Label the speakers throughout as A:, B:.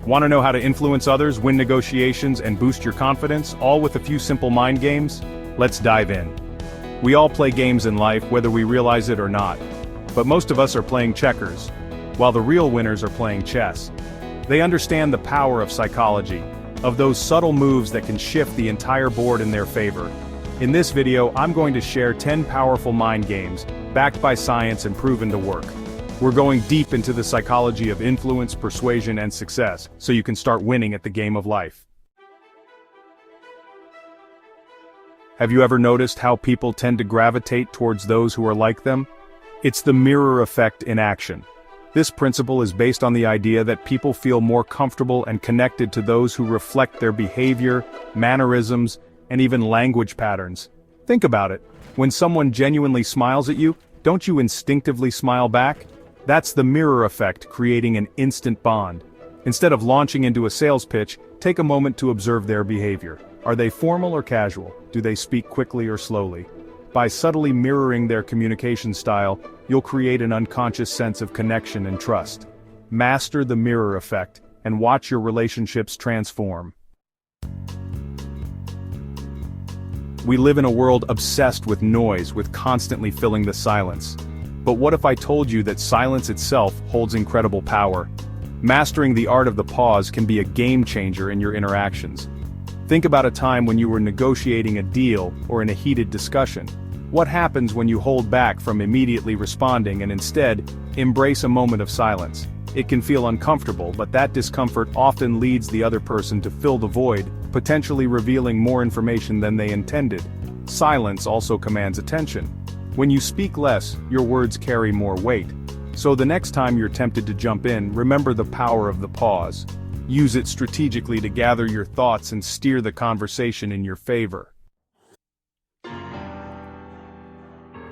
A: Want to know how to influence others, win negotiations, and boost your confidence, all with a few simple mind games? Let's dive in. We all play games in life, whether we realize it or not. But most of us are playing checkers, while the real winners are playing chess. They understand the power of psychology, of those subtle moves that can shift the entire board in their favor. In this video, I'm going to share 10 powerful mind games, backed by science and proven to work. We're going deep into the psychology of influence, persuasion, and success, so you can start winning at the game of life. Have you ever noticed how people tend to gravitate towards those who are like them? It's the mirror effect in action. This principle is based on the idea that people feel more comfortable and connected to those who reflect their behavior, mannerisms, and even language patterns. Think about it. When someone genuinely smiles at you, don't you instinctively smile back? That's the mirror effect creating an instant bond. Instead of launching into a sales pitch, take a moment to observe their behavior. Are they formal or casual? Do they speak quickly or slowly? By subtly mirroring their communication style, you'll create an unconscious sense of connection and trust. Master the mirror effect, and watch your relationships transform. We live in a world obsessed with noise, with constantly filling the silence. But what if I told you that silence itself holds incredible power? Mastering the art of the pause can be a game changer in your interactions. Think about a time when you were negotiating a deal or in a heated discussion. What happens when you hold back from immediately responding and instead embrace a moment of silence? It can feel uncomfortable, but that discomfort often leads the other person to fill the void, potentially revealing more information than they intended. Silence also commands attention. When you speak less, your words carry more weight. So the next time you're tempted to jump in, remember the power of the pause. Use it strategically to gather your thoughts and steer the conversation in your favor.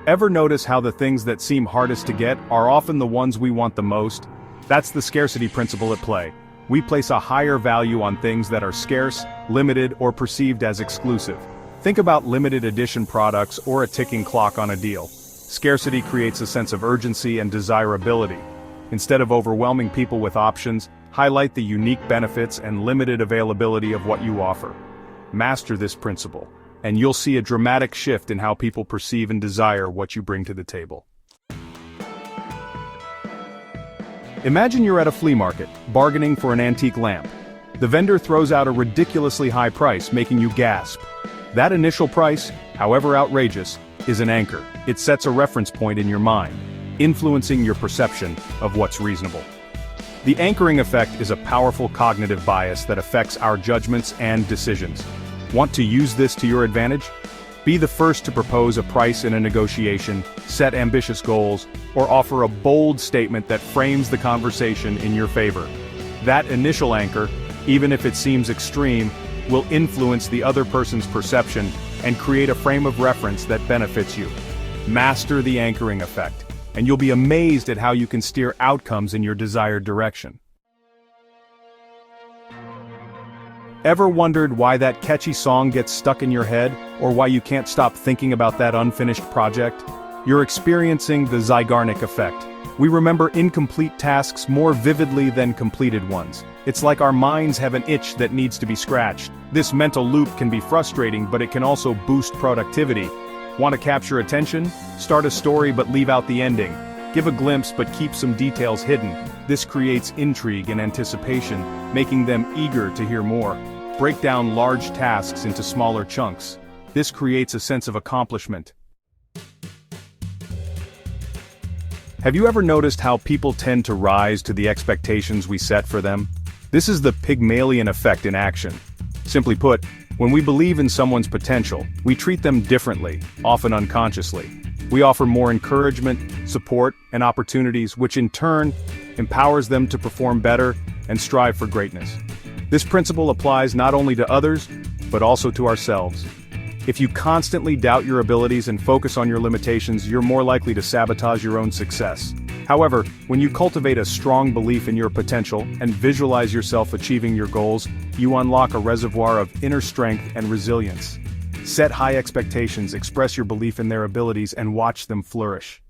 A: Ever notice how the things that seem hardest to get are often the ones we want the most? That's the scarcity principle at play. We place a higher value on things that are scarce, limited, or perceived as exclusive. Think about limited edition products or a ticking clock on a deal. Scarcity creates a sense of urgency and desirability. Instead of overwhelming people with options, highlight the unique benefits and limited availability of what you offer. Master this principle, and you'll see a dramatic shift in how people perceive and desire what you bring to the table. Imagine you're at a flea market, bargaining for an antique lamp. The vendor throws out a ridiculously high price, making you gasp. That initial price, however outrageous, is an anchor. It sets a reference point in your mind, influencing your perception of what's reasonable. The anchoring effect is a powerful cognitive bias that affects our judgments and decisions. Want to use this to your advantage? Be the first to propose a price in a negotiation, set ambitious goals, or offer a bold statement that frames the conversation in your favor. That initial anchor, even if it seems extreme, will influence the other person's perception and create a frame of reference that benefits you. Master the anchoring effect, and you'll be amazed at how you can steer outcomes in your desired direction. Ever wondered why that catchy song gets stuck in your head, or why you can't stop thinking about that unfinished project? You're experiencing the Zeigarnik effect. We remember incomplete tasks more vividly than completed ones. It's like our minds have an itch that needs to be scratched. This mental loop can be frustrating, but it can also boost productivity. Want to capture attention? Start a story but leave out the ending. Give a glimpse but keep some details hidden. This creates intrigue and anticipation, making them eager to hear more. Break down large tasks into smaller chunks. This creates a sense of accomplishment. Have you ever noticed how people tend to rise to the expectations we set for them? This is the Pygmalion effect in action. Simply put, when we believe in someone's potential, we treat them differently, often unconsciously. We offer more encouragement, support, and opportunities, which in turn empowers them to perform better and strive for greatness. This principle applies not only to others, but also to ourselves. If you constantly doubt your abilities and focus on your limitations, you're more likely to sabotage your own success. However, when you cultivate a strong belief in your potential and visualize yourself achieving your goals, you unlock a reservoir of inner strength and resilience. Set high expectations, express your belief in their abilities, and watch them flourish.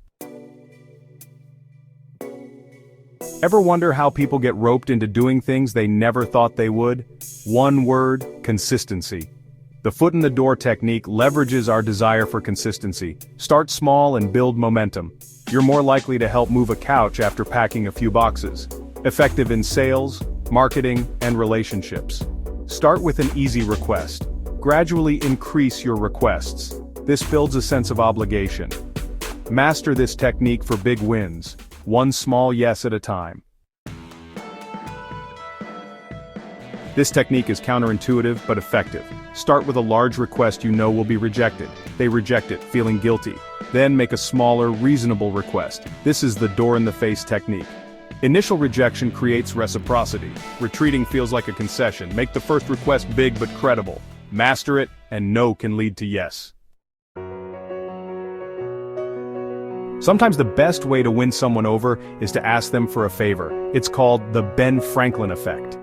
A: Ever wonder how people get roped into doing things they never thought they would? One word: consistency. The foot in the door technique leverages our desire for consistency. Start small and build momentum. You're more likely to help move a couch after packing a few boxes. Effective in sales, marketing, and relationships. Start with an easy request. Gradually increase your requests. This builds a sense of obligation. Master this technique for big wins, one small yes at a time. This technique is counterintuitive but effective. Start with a large request you know will be rejected. They reject it, feeling guilty. Then make a smaller, reasonable request. This is the door-in-the-face technique. Initial rejection creates reciprocity. Retreating feels like a concession. Make the first request big but credible. Master it, and no can lead to yes. Sometimes the best way to win someone over is to ask them for a favor. It's called the Ben Franklin effect.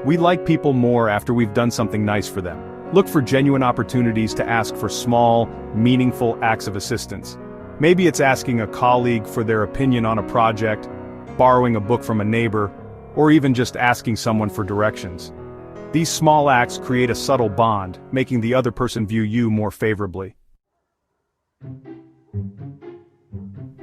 A: We like people more after we've done something nice for them. Look for genuine opportunities to ask for small, meaningful acts of assistance. Maybe it's asking a colleague for their opinion on a project, borrowing a book from a neighbor, or even just asking someone for directions. These small acts create a subtle bond, making the other person view you more favorably.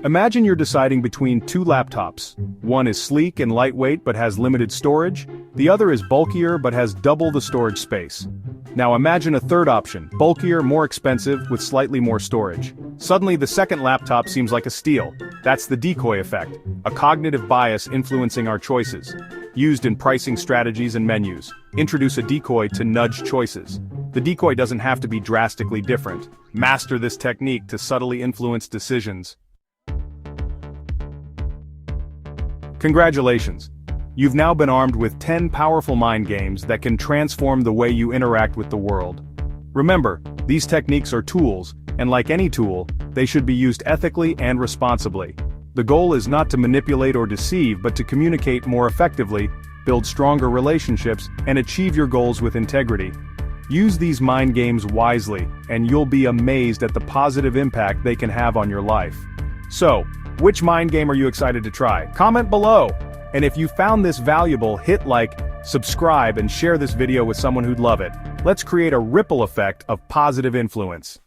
A: Imagine you're deciding between two laptops. One is sleek and lightweight but has limited storage. The other is bulkier but has double the storage space. Now imagine a third option, bulkier, more expensive, with slightly more storage. Suddenly the second laptop seems like a steal. That's the decoy effect, a cognitive bias influencing our choices. Used in pricing strategies and menus. Introduce a decoy to nudge choices. The decoy doesn't have to be drastically different. Master this technique to subtly influence decisions. Congratulations! You've now been armed with 10 powerful mind games that can transform the way you interact with the world. Remember, these techniques are tools, and like any tool, they should be used ethically and responsibly. The goal is not to manipulate or deceive but to communicate more effectively, build stronger relationships, and achieve your goals with integrity. Use these mind games wisely, and you'll be amazed at the positive impact they can have on your life. So, which mind game are you excited to try? Comment below! And if you found this valuable, hit like, subscribe, and share this video with someone who'd love it. Let's create a ripple effect of positive influence.